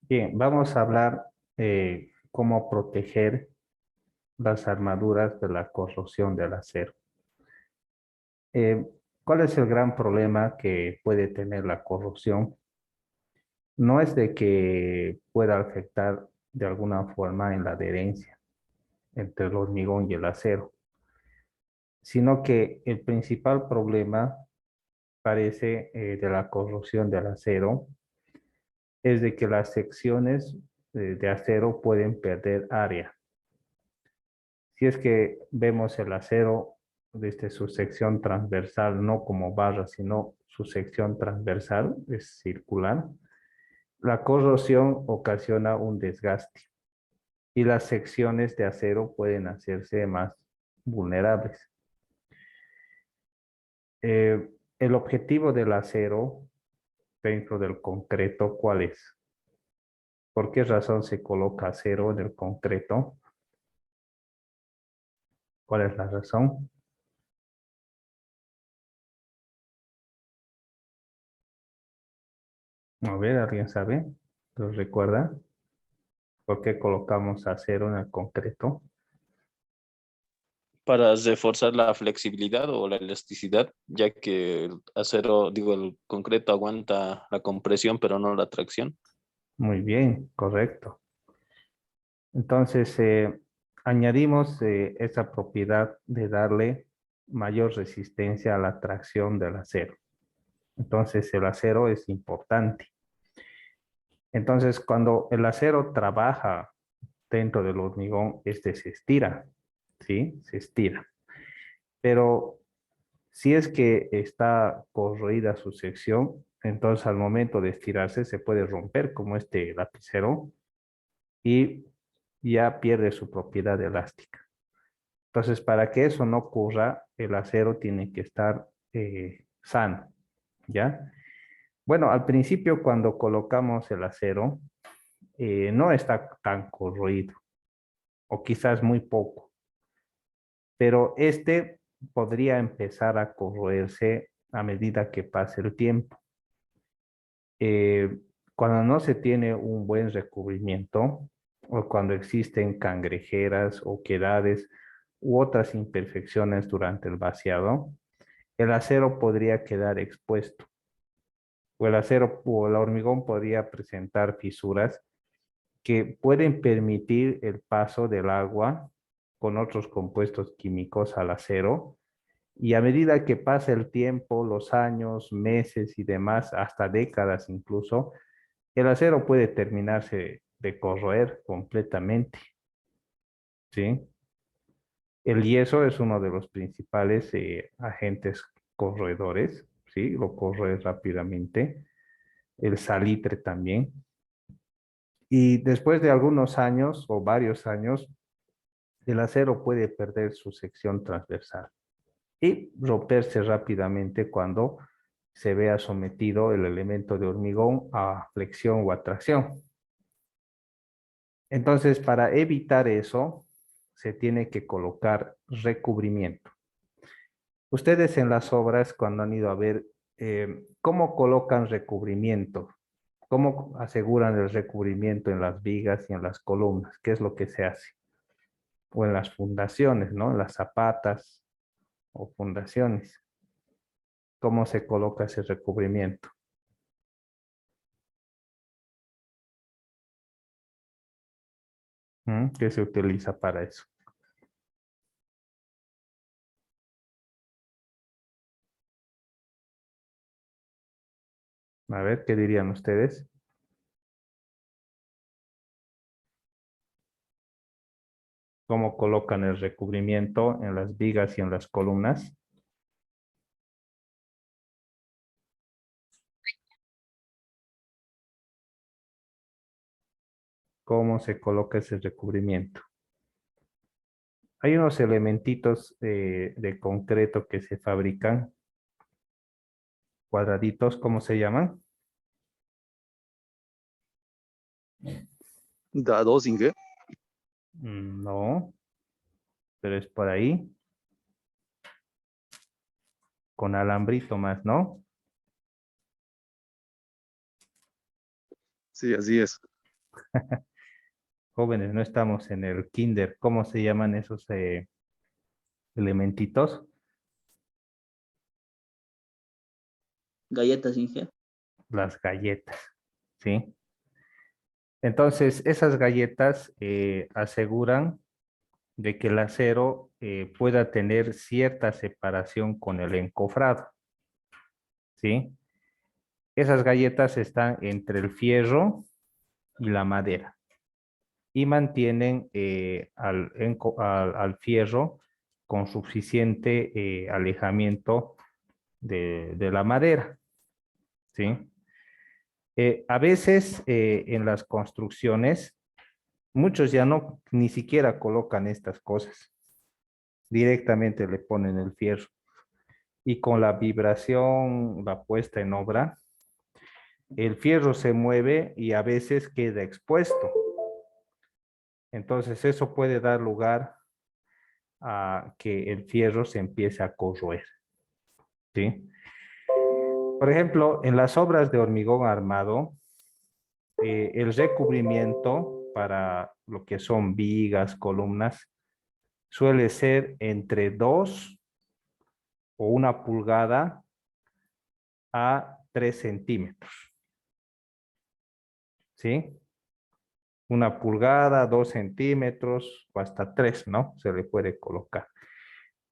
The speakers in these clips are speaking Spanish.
Bien, vamos a hablar cómo proteger las armaduras de la corrosión del acero. Eh, ¿Cuál es el gran problema que puede tener la corrosión? No es de que pueda afectar de alguna forma en la adherencia entre el hormigón y el acero, sino que el principal problema parece de la corrosión del acero es de que las secciones de acero pueden perder área. Si es que vemos el acero desde su sección transversal, no como barra, sino su sección transversal, es circular, la corrosión ocasiona un desgaste y las secciones de acero pueden hacerse más vulnerables. El objetivo del acero dentro del concreto, ¿cuál es? ¿Por qué razón se coloca acero en el concreto? ¿Cuál es la razón? A ver, ¿alguien sabe? ¿Lo recuerda? ¿Por qué colocamos acero en el concreto? Para reforzar la flexibilidad o la elasticidad, ya que el acero, digo, el concreto aguanta la compresión, pero no la tracción. Muy bien, correcto. Entonces, añadimos esa propiedad de darle mayor resistencia a la tracción del acero. Entonces, el acero es importante. Entonces, cuando el acero trabaja dentro del hormigón, este se estira, ¿sí? Se estira. Pero si es que está corroída su sección, entonces al momento de estirarse se puede romper como este lapicero y ya pierde su propiedad elástica. Entonces, para que eso no ocurra, el acero tiene que estar sano, ¿ya? Bueno, al principio cuando colocamos el acero, no está tan corroído, o quizás muy poco, pero este podría empezar a corroerse a medida que pase el tiempo. Eh, Cuando no se tiene un buen recubrimiento o cuando existen cangrejeras, oquedades u otras imperfecciones durante el vaciado, el acero podría quedar expuesto o el acero o el hormigón podría presentar fisuras que pueden permitir el paso del agua con otros compuestos químicos al acero. Y a medida que pasa el tiempo, los años, meses y demás, hasta décadas incluso, el acero puede terminarse de corroer completamente, ¿sí? El yeso es uno de los principales agentes corroedores, ¿sí? Lo corroe rápidamente. El salitre también. Y después de algunos años o varios años, el acero puede perder su sección transversal y romperse rápidamente cuando se vea sometido el elemento de hormigón a flexión o atracción. Entonces, para evitar eso, se tiene que colocar recubrimiento. Ustedes en las obras, cuando han ido a ver cómo colocan recubrimiento, cómo aseguran el recubrimiento en las vigas y en las columnas, qué es lo que se hace, o en las fundaciones, ¿no? En las zapatas o fundaciones, cómo se coloca ese recubrimiento. ¿Qué se utiliza para eso? A ver, ¿qué dirían ustedes? ¿Cómo colocan el recubrimiento en las vigas y en las columnas? ¿Cómo se coloca ese recubrimiento? Hay unos elementitos de concreto que se fabrican, cuadraditos, ¿cómo se llaman? Dados, Inge. No, pero es por ahí, con alambrito más, ¿no? Sí, así es. Jóvenes, no estamos en el kinder. ¿Cómo se llaman esos elementitos? Galletas Inge. Las galletas, ¿sí? Entonces, esas galletas aseguran de que el acero pueda tener cierta separación con el encofrado, ¿sí? Esas galletas están entre el fierro y la madera y mantienen al fierro con suficiente alejamiento de la madera, ¿sí? A veces en las construcciones, muchos ya no ni siquiera colocan estas cosas, directamente le ponen el fierro y con la vibración, la puesta en obra, el fierro se mueve y a veces queda expuesto. Entonces eso puede dar lugar a que el fierro se empiece a corroer, ¿sí? Por ejemplo, en las obras de hormigón armado, el recubrimiento para lo que son vigas, columnas, suele ser entre 2 o 1 pulgada a 3 centímetros, ¿sí? 1 pulgada, 2 centímetros o hasta 3, ¿no? Se le puede colocar.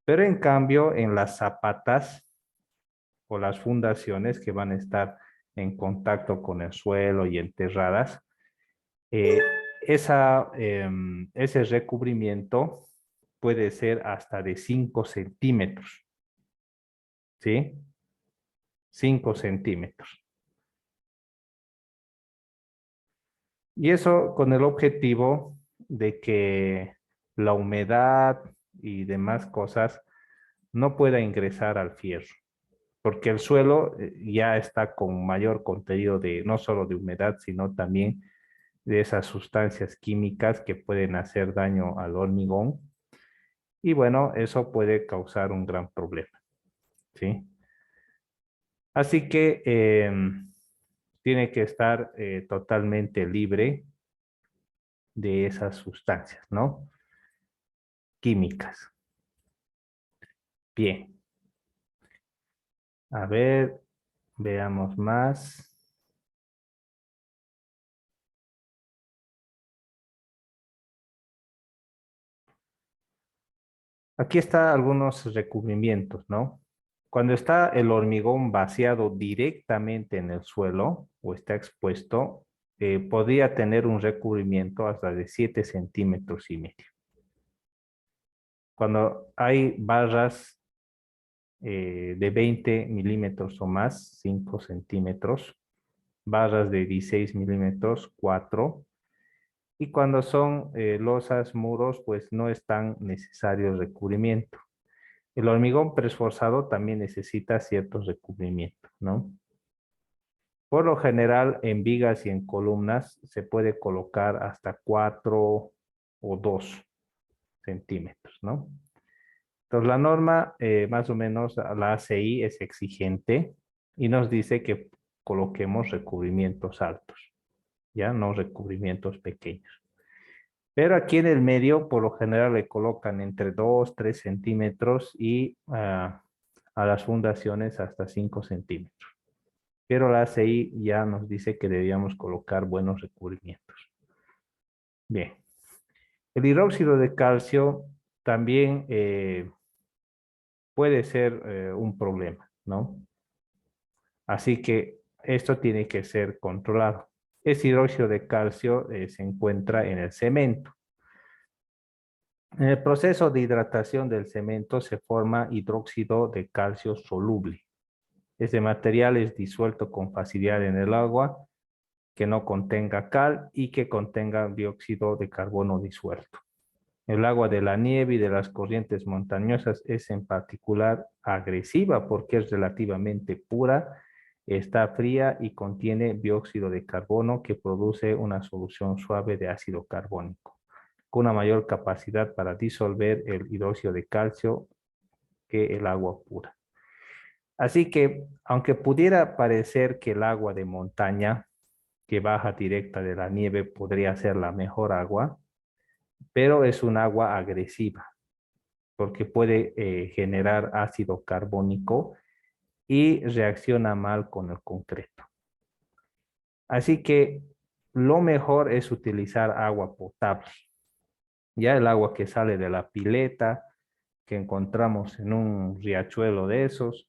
Pero en cambio, en las zapatas o las fundaciones que van a estar en contacto con el suelo y enterradas, eh, ese recubrimiento puede ser hasta de 5 centímetros, ¿sí? 5 centímetros. Y eso con el objetivo de que la humedad y demás cosas no pueda ingresar al fierro, porque el suelo ya está con mayor contenido de no solo de humedad, sino también de esas sustancias químicas que pueden hacer daño al hormigón. Y bueno, eso puede causar un gran problema, ¿sí? Así que tiene que estar totalmente libre de esas sustancias, ¿no? Químicas. Bien. A ver, veamos más. Aquí están algunos recubrimientos, ¿no? Cuando está el hormigón vaciado directamente en el suelo o está expuesto, podría tener un recubrimiento hasta de 7 centímetros y medio. Cuando hay barras de 20 milímetros o más, 5 centímetros, barras de 16 milímetros, 4, y cuando son losas, muros, pues no es tan necesario el recubrimiento. El hormigón preesforzado también necesita ciertos recubrimientos, ¿no? Por lo general, en vigas y en columnas se puede colocar hasta 4 o 2 centímetros, ¿no? Entonces, la norma, más o menos, la ACI es exigente y nos dice que coloquemos recubrimientos altos, ¿ya? No recubrimientos pequeños. Pero aquí en el medio, por lo general, le colocan entre 2, 3 centímetros y a las fundaciones hasta 5 centímetros. Pero la ACI ya nos dice que debíamos colocar buenos recubrimientos. Bien. El hidróxido de calcio también puede ser un problema, ¿no? Así que esto tiene que ser controlado. Ese hidróxido de calcio se encuentra en el cemento. En el proceso de hidratación del cemento se forma hidróxido de calcio soluble. Este material es disuelto con facilidad en el agua que no contenga cal y que contenga dióxido de carbono disuelto. El agua de la nieve y de las corrientes montañosas es en particular agresiva porque es relativamente pura, está fría y contiene dióxido de carbono que produce una solución suave de ácido carbónico, con una mayor capacidad para disolver el hidróxido de calcio que el agua pura. Así que, aunque pudiera parecer que el agua de montaña que baja directa de la nieve podría ser la mejor agua, pero es un agua agresiva porque puede generar ácido carbónico y reacciona mal con el concreto. Así que lo mejor es utilizar agua potable. Ya el agua que sale de la pileta, que encontramos en un riachuelo de esos,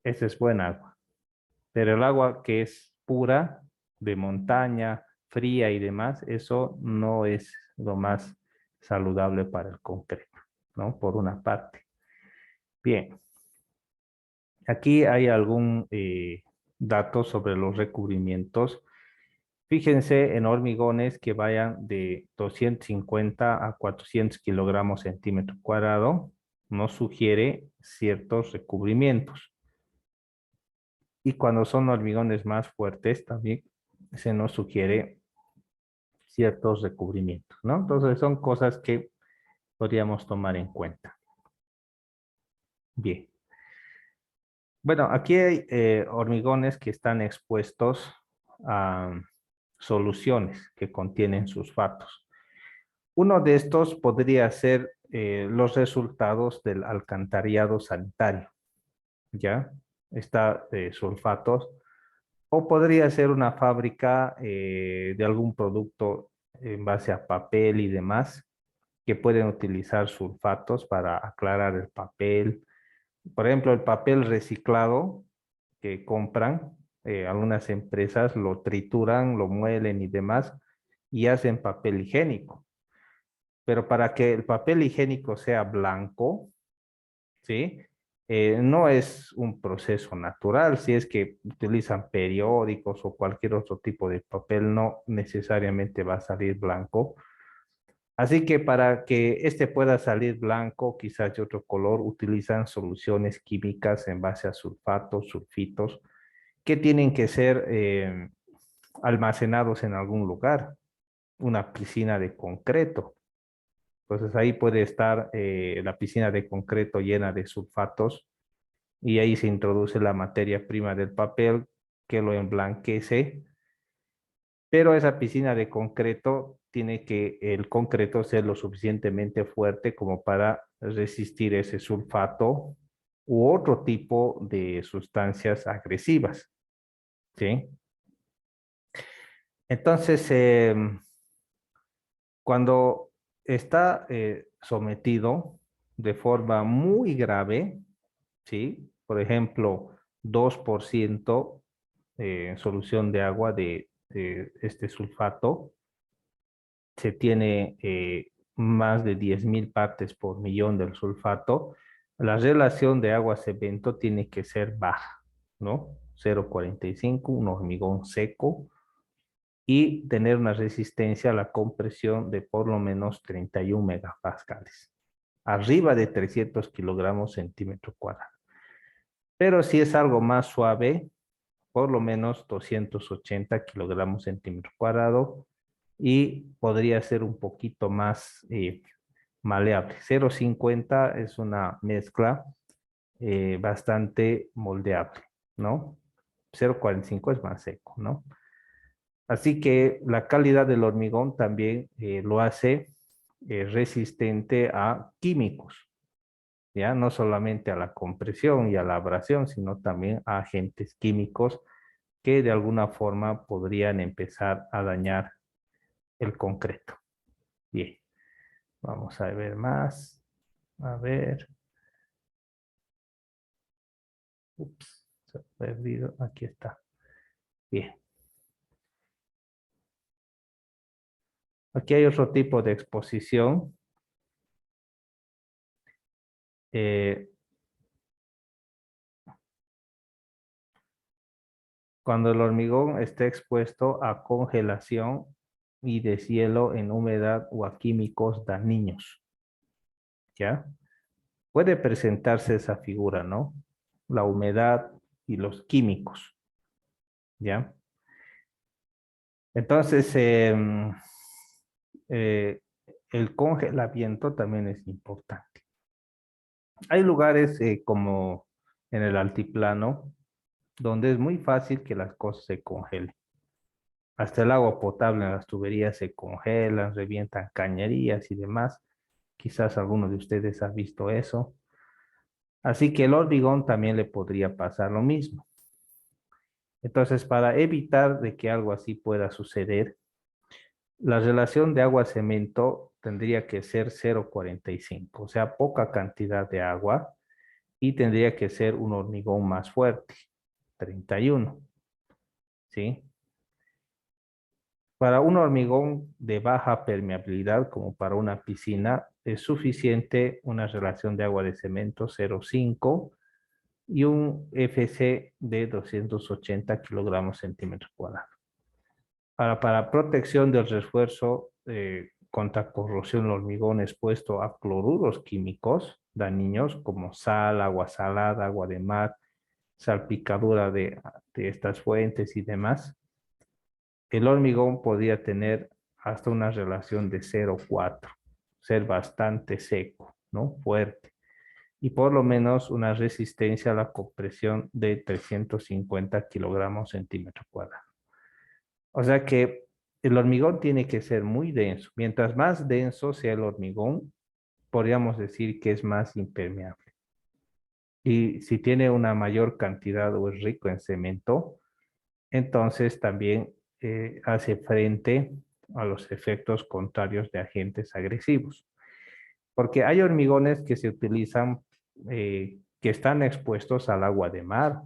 esa es buena agua. Pero el agua que es pura, de montaña, fría y demás, eso no es lo más saludable para el concreto, ¿no? Por una parte. Bien, aquí hay algún dato sobre los recubrimientos. Fíjense en hormigones que vayan de 250 a 400 kilogramos centímetro cuadrado, nos sugiere ciertos recubrimientos. Y cuando son hormigones más fuertes, también se nos sugiere ciertos recubrimientos, ¿no? Entonces son cosas que podríamos tomar en cuenta. Bien. Bueno, aquí hay hormigones que están expuestos a soluciones que contienen sulfatos. Uno de estos podría ser los resultados del alcantarillado sanitario, ¿ya? Está sulfatos. O podría ser una fábrica de algún producto en base a papel y demás, que pueden utilizar sulfatos para aclarar el papel. Por ejemplo, el papel reciclado que compran, algunas empresas lo trituran, lo muelen y demás, y hacen papel higiénico. Pero para que el papel higiénico sea blanco, ¿sí? No es un proceso natural. Si es que utilizan periódicos o cualquier otro tipo de papel, no necesariamente va a salir blanco. Así que para que este pueda salir blanco, quizás de otro color, utilizan soluciones químicas en base a sulfatos, sulfitos, que tienen que ser almacenados en algún lugar, una piscina de concreto. Entonces ahí puede estar la piscina de concreto llena de sulfatos y ahí se introduce la materia prima del papel que lo emblanquece, pero esa piscina de concreto tiene que el concreto ser lo suficientemente fuerte como para resistir ese sulfato u otro tipo de sustancias agresivas, ¿sí? Entonces, cuando está sometido de forma muy grave, ¿sí? Por ejemplo, 2% en solución de agua de este sulfato, se tiene más de 10.000 partes por millón del sulfato, la relación de agua-cemento tiene que ser baja, ¿no? 0,45, un hormigón seco, y tener una resistencia a la compresión de por lo menos 31 megapascales, arriba de 300 kilogramos centímetro cuadrado. Pero si es algo más suave, por lo menos 280 kilogramos centímetro cuadrado y podría ser un poquito más maleable. 0,50 es una mezcla bastante moldeable, ¿no? 0,45 es más seco, ¿no? Así que la calidad del hormigón también lo hace resistente a químicos, ¿ya? No solamente a la compresión y a la abrasión, sino también a agentes químicos que de alguna forma podrían empezar a dañar el concreto. Bien, vamos a ver más. A ver. Ups, se ha perdido. Aquí está. Bien. Aquí hay otro tipo de exposición. Eh, Cuando el hormigón está expuesto a congelación y deshielo en humedad o a químicos dañinos, ¿ya? Puede presentarse esa figura, ¿no? La humedad y los químicos, ¿ya? Entonces, eh, el congelamiento también es importante. Hay lugares como en el altiplano donde es muy fácil que las cosas se congelen. Hasta el agua potable en las tuberías se congelan, revientan cañerías y demás. Quizás alguno de ustedes ha visto eso. Así que el hormigón también le podría pasar lo mismo. Entonces, para evitar de que algo así pueda suceder, la relación de agua-cemento tendría que ser 0,45, o sea, poca cantidad de agua, y tendría que ser un hormigón más fuerte, 31, ¿sí? Para un hormigón de baja permeabilidad, como para una piscina, es suficiente una relación de agua de cemento 0,5 y un FC de 280 kilogramos centímetros cuadrados. Para protección del refuerzo contra corrosión, el hormigón expuesto a cloruros químicos dañinos como sal, agua salada, agua de mar, salpicadura de estas fuentes y demás. El hormigón podría tener hasta una relación de 0,4, ser bastante seco, ¿no? Fuerte. Y por lo menos una resistencia a la compresión de 350 kilogramos centímetro cuadrado. O sea que el hormigón tiene que ser muy denso. Mientras más denso sea el hormigón, podríamos decir que es más impermeable. Y si tiene una mayor cantidad o es rico en cemento, entonces también hace frente a los efectos contrarios de agentes agresivos. Porque hay hormigones que se utilizan, que están expuestos al agua de mar.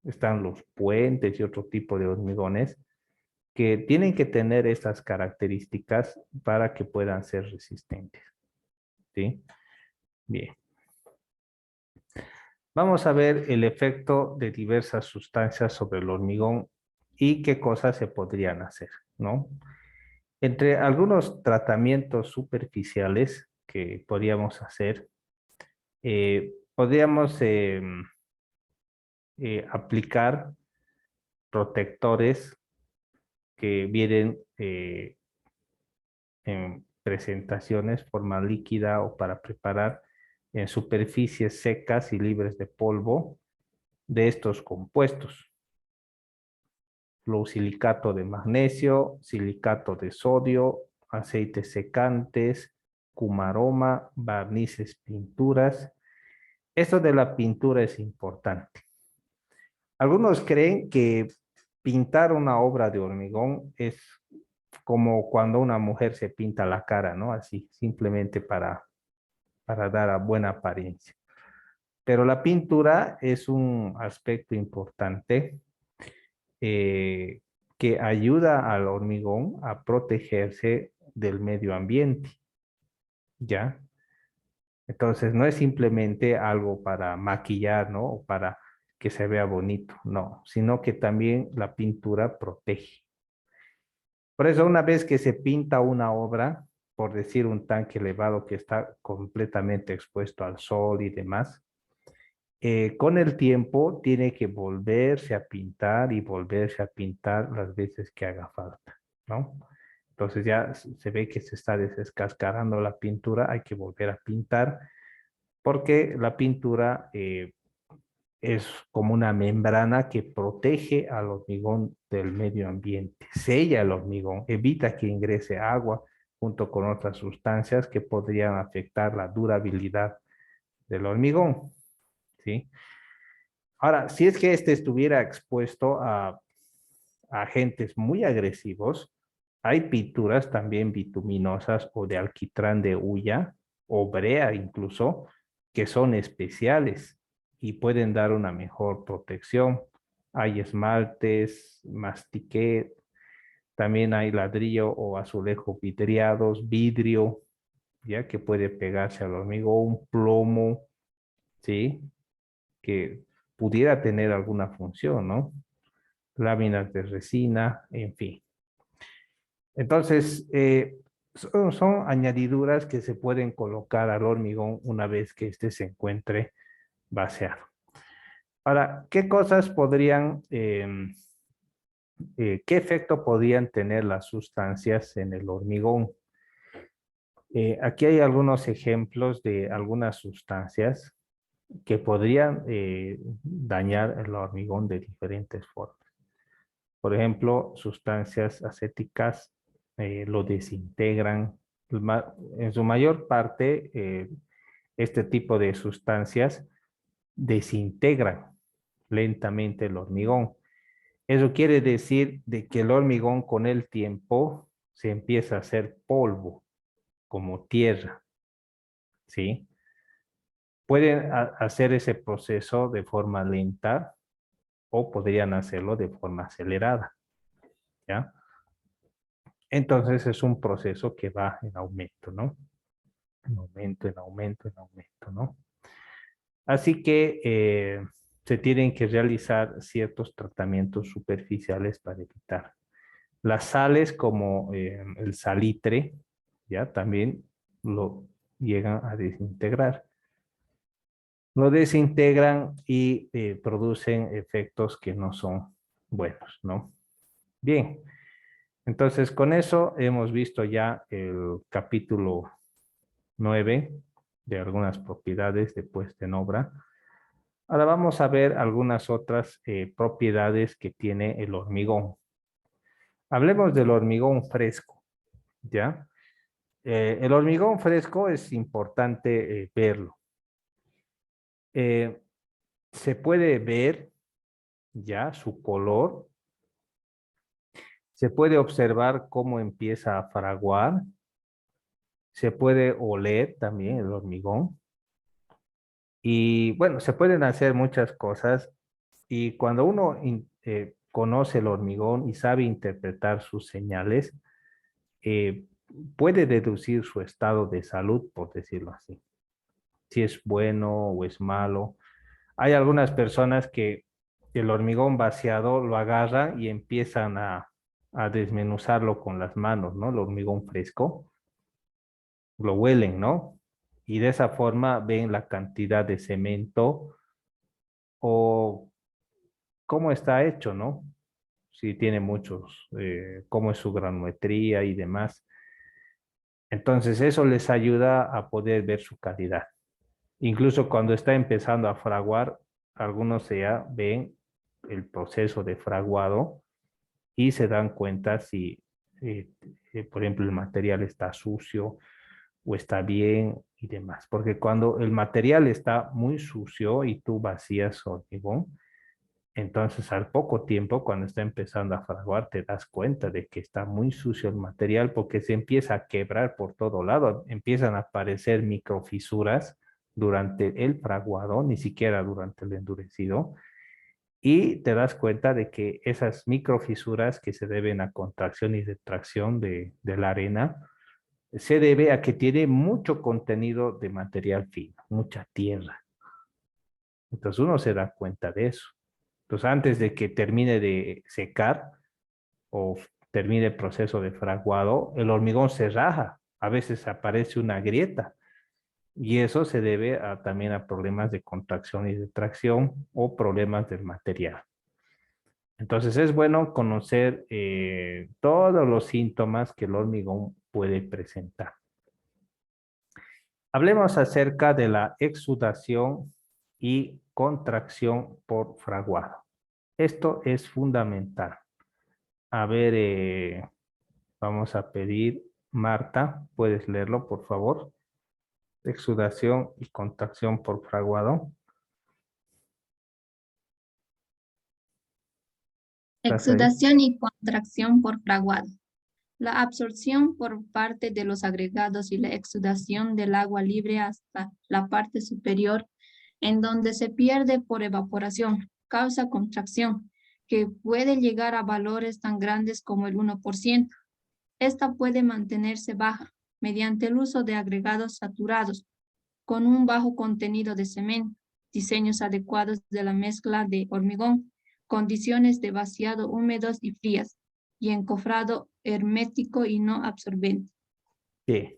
Están los puentes y otro tipo de hormigones que tienen que tener estas características para que puedan ser resistentes. ¿Sí? Bien. Vamos a ver el efecto de diversas sustancias sobre el hormigón y qué cosas se podrían hacer, ¿no? Entre algunos tratamientos superficiales que podríamos hacer, podríamos aplicar protectores que vienen en presentaciones, forma líquida o para preparar en superficies secas y libres de polvo de estos compuestos. Fluosilicato de magnesio, silicato de sodio, aceites secantes, cumaroma, barnices, pinturas. Esto de la pintura es importante. Algunos creen que pintar una obra de hormigón es como cuando una mujer se pinta la cara, ¿no? Así, simplemente para dar a buena apariencia. Pero la pintura es un aspecto importante eh, que ayuda al hormigón a protegerse del medio ambiente, ¿ya? Entonces, no es simplemente algo para maquillar, ¿no? O para que se vea bonito, no, sino que también la pintura protege. Por eso, una vez que se pinta una obra, por decir un tanque elevado que está completamente expuesto al sol y demás, con el tiempo tiene que volverse a pintar y volverse a pintar las veces que haga falta, ¿no? Entonces ya se ve que se está descascarando la pintura, hay que volver a pintar, porque la pintura es como una membrana que protege al hormigón del medio ambiente, sella el hormigón, evita que ingrese agua junto con otras sustancias que podrían afectar la durabilidad del hormigón, ¿sí? Ahora, si es que este estuviera expuesto a agentes muy agresivos, hay pinturas también bituminosas o de alquitrán de hulla o brea incluso, que son especiales y pueden dar una mejor protección. Hay esmaltes, mastique, también hay ladrillo o azulejo vidriados, vidrio, ya que puede pegarse al hormigón, plomo, ¿sí? Que pudiera tener alguna función, ¿no? Láminas de resina, en fin. Entonces, son añadiduras que se pueden colocar al hormigón una vez que éste se encuentre vaciado. Ahora, ¿qué cosas podrían, qué efecto podrían tener las sustancias en el hormigón? Aquí hay algunos ejemplos de algunas sustancias que podrían dañar el hormigón de diferentes formas. Por ejemplo, sustancias acéticas lo desintegran. En su mayor parte, este tipo de sustancias desintegran lentamente el hormigón. Eso quiere decir de que el hormigón con el tiempo se empieza a hacer polvo, como tierra, ¿sí? Pueden hacer ese proceso de forma lenta o podrían hacerlo de forma acelerada, ¿ya? Entonces es un proceso que va en aumento, ¿no? En aumento, en aumento, en aumento, ¿no? Así que se tienen que realizar ciertos tratamientos superficiales para evitar. Las sales como el salitre, ya también lo llegan a desintegrar. Lo desintegran y producen efectos que no son buenos, ¿no? Bien, entonces con eso hemos visto ya el capítulo 9 de algunas propiedades de puesta en obra. Ahora vamos a ver algunas otras propiedades que tiene el hormigón. Hablemos del hormigón fresco, ¿ya? El hormigón fresco es importante verlo. Se puede ver ya su color, se puede observar cómo empieza a fraguar, se puede oler también el hormigón y bueno, se pueden hacer muchas cosas y cuando uno conoce el hormigón y sabe interpretar sus señales, eh, puede deducir su estado de salud, por decirlo así, si es bueno o es malo. Hay algunas personas que el hormigón vaciado lo agarran y empiezan a desmenuzarlo con las manos, ¿no? El hormigón fresco, lo huelen, ¿no? Y de esa forma ven la cantidad de cemento o cómo está hecho, ¿no? Si tiene muchos, cómo es su granometría y demás. Entonces eso les ayuda a poder ver su calidad. Incluso cuando está empezando a fraguar, algunos ya ven el proceso de fraguado y se dan cuenta si, por ejemplo, el material está sucio o está bien y demás. Porque cuando el material está muy sucio y tú vacías hormigón, entonces al poco tiempo, cuando está empezando a fraguar, te das cuenta de que está muy sucio el material porque se empieza a quebrar por todo lado, empiezan a aparecer microfisuras durante el fraguado, ni siquiera durante el endurecido, y te das cuenta de que esas microfisuras que se deben a contracción y retracción de la arena, se debe a que tiene mucho contenido de material fino, mucha tierra. Entonces uno se da cuenta de eso. Entonces antes de que termine de secar o termine el proceso de fraguado, el hormigón se raja. A veces aparece una grieta y eso se debe también a problemas de contracción y de tracción o problemas del material. Entonces es bueno conocer todos los síntomas que el hormigón puede presentar. Hablemos acerca de la exudación y contracción por fraguado. Esto es fundamental. A ver, vamos a pedir, Marta, ¿puedes leerlo, por favor? Exudación y contracción por fraguado. ¿Estás ahí? Exudación y contracción por fraguado. La absorción por parte de los agregados y la exudación del agua libre hasta la parte superior, en donde se pierde por evaporación, causa contracción, que puede llegar a valores tan grandes como el 1%. Esta puede mantenerse baja mediante el uso de agregados saturados, con un bajo contenido de cemento, diseños adecuados de la mezcla de hormigón, condiciones de vaciado húmedos y frías, y encofrado hermético y no absorbente. Sí.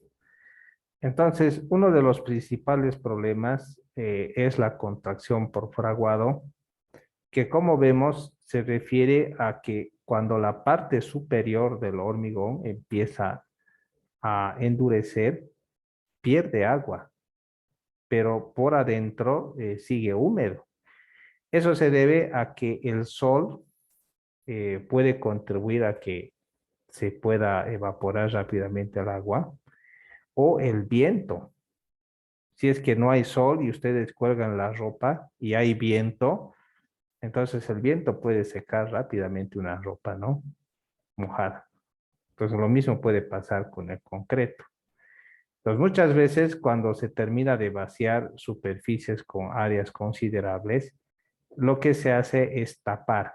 Entonces, uno de los principales problemas es la contracción por fraguado, que como vemos se refiere a que cuando la parte superior del hormigón empieza a endurecer, pierde agua, pero por adentro sigue húmedo. Eso se debe a que el sol puede contribuir a que se pueda evaporar rápidamente el agua, o el viento. Si es que no hay sol y ustedes cuelgan la ropa y hay viento, entonces el viento puede secar rápidamente una ropa, ¿no? Mojada. Entonces lo mismo puede pasar con el concreto. Entonces muchas veces cuando se termina de vaciar superficies con áreas considerables, lo que se hace es tapar,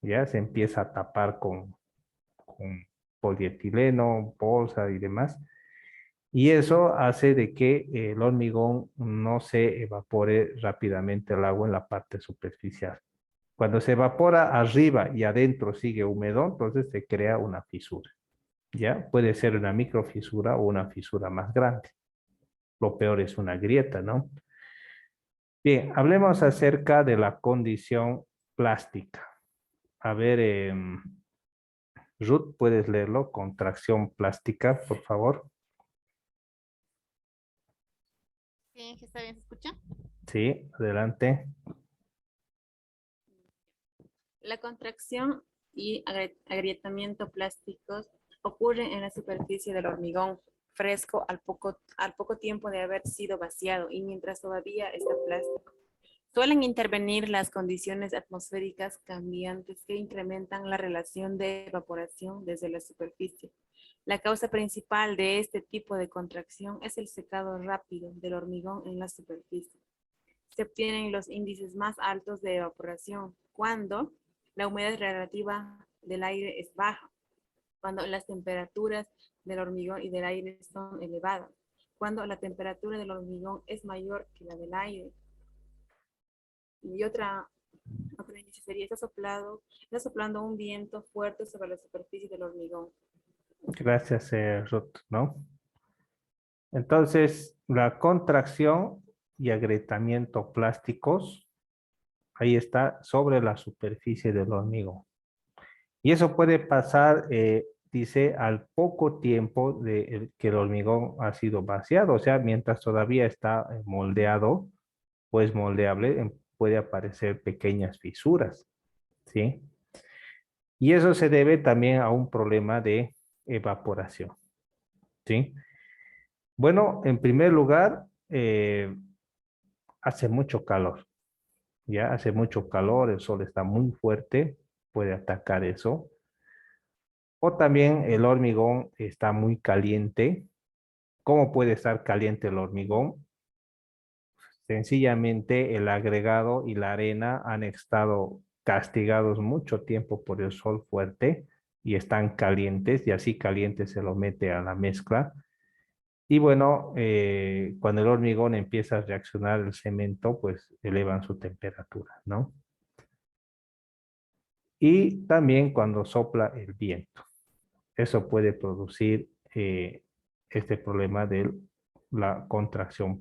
¿ya? Se empieza a tapar con polietileno, bolsa y demás. Y eso hace de que el hormigón no se evapore rápidamente el agua en la parte superficial. Cuando se evapora arriba y adentro sigue húmedo, entonces se crea una fisura. ¿Ya? Puede ser una microfisura o una fisura más grande. Lo peor es una grieta, ¿no? Bien, hablemos acerca de la condición plástica. A ver, Ruth, ¿puedes leerlo? Contracción plástica, por favor. Sí, está bien, ¿se escucha? Sí, adelante. La contracción y agrietamiento plásticos ocurren en la superficie del hormigón fresco al poco tiempo de haber sido vaciado y mientras todavía está plástico. Suelen intervenir las condiciones atmosféricas cambiantes que incrementan la relación de evaporación desde la superficie. La causa principal de este tipo de contracción es el secado rápido del hormigón en la superficie. Se obtienen los índices más altos de evaporación cuando la humedad relativa del aire es baja, cuando las temperaturas del hormigón y del aire son elevadas, cuando la temperatura del hormigón es mayor que la del aire. Y otro índice sería, está soplando un viento fuerte sobre la superficie del hormigón. Gracias, Ruth, ¿no? Entonces, la contracción y agrietamiento plásticos, ahí está, sobre la superficie del hormigón. Y eso puede pasar, dice, al poco tiempo de que el hormigón ha sido vaciado, o sea, mientras todavía está moldeado, pues moldeable, puede aparecer pequeñas fisuras, ¿sí? Y eso se debe también a un problema de evaporación, ¿sí? Bueno, en primer lugar, hace mucho calor, ¿ya? Hace mucho calor, el sol está muy fuerte, puede atacar eso. O también el hormigón está muy caliente. ¿Cómo puede estar caliente el hormigón? Sencillamente el agregado y la arena han estado castigados mucho tiempo por el sol fuerte y están calientes y así caliente se lo mete a la mezcla. Y bueno, cuando el hormigón empieza a reaccionar el cemento, pues elevan su temperatura, ¿no? Y también cuando sopla el viento. Eso puede producir este problema de la contracción plástica.